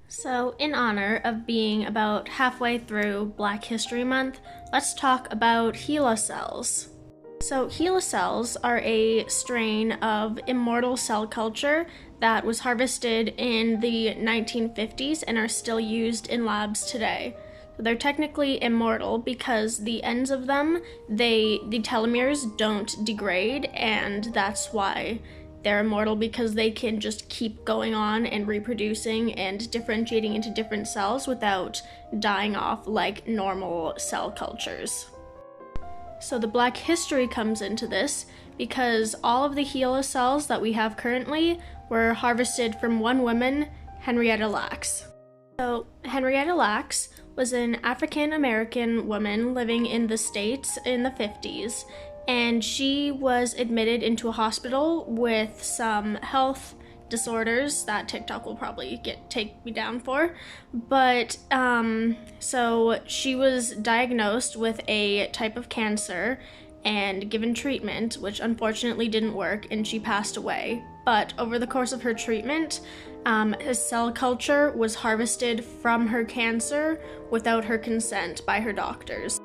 So, in honor of being about halfway through Black History Month, let's talk about HeLa cells. So, HeLa cells are a strain of immortal cell culture that was harvested in the 1950s and are still used in labs today. So they're technically immortal because the ends of them, the telomeres don't degrade, and that's why they're immortal, because they can just keep going on and reproducing and differentiating into different cells without dying off like normal cell cultures. So the Black history comes into this because all of the HeLa cells that we have currently were harvested from one woman, Henrietta Lacks. So Henrietta Lacks was an African American woman living in the States in the 50s, and she was admitted into a hospital with some health disorders that TikTok will probably take me down for. But so she was diagnosed with a type of cancer and given treatment, which unfortunately didn't work, and she passed away. But over the course of her treatment, a cell culture was harvested from her cancer without her consent by her doctors.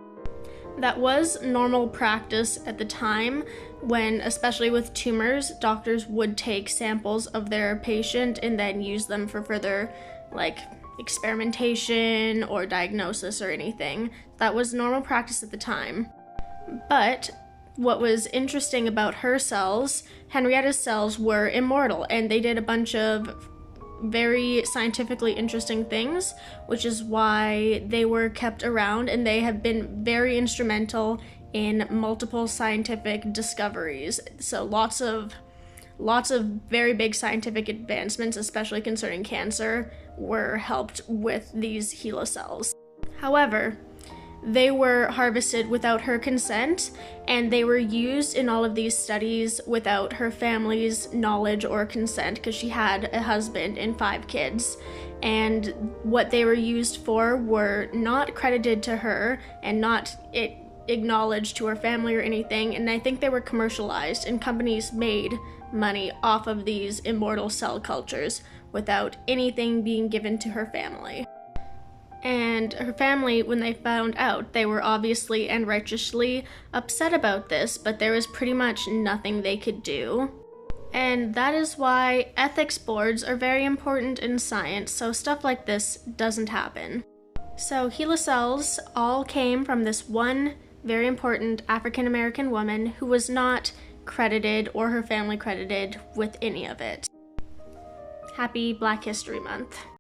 That was normal practice at the time when, especially with tumors, doctors would take samples of their patient and then use them for further, experimentation or diagnosis or anything. That was normal practice at the time. But what was interesting about her cells, Henrietta's cells were immortal, and they did a bunch of very scientifically interesting things, which is why they were kept around, and they have been very instrumental in multiple scientific discoveries. So lots of very big scientific advancements, especially concerning cancer, were helped with these HeLa cells. However, they were harvested without her consent, and they were used in all of these studies without her family's knowledge or consent, because she had a husband and 5 kids. And what they were used for were not credited to her and not acknowledged to her family or anything, and I think they were commercialized, and companies made money off of these immortal cell cultures without anything being given to her family. And her family, when they found out, they were obviously and righteously upset about this, but there was pretty much nothing they could do. And that is why ethics boards are very important in science, so stuff like this doesn't happen. So HeLa cells all came from this one very important African American woman who was not credited or her family credited with any of it. Happy Black History Month.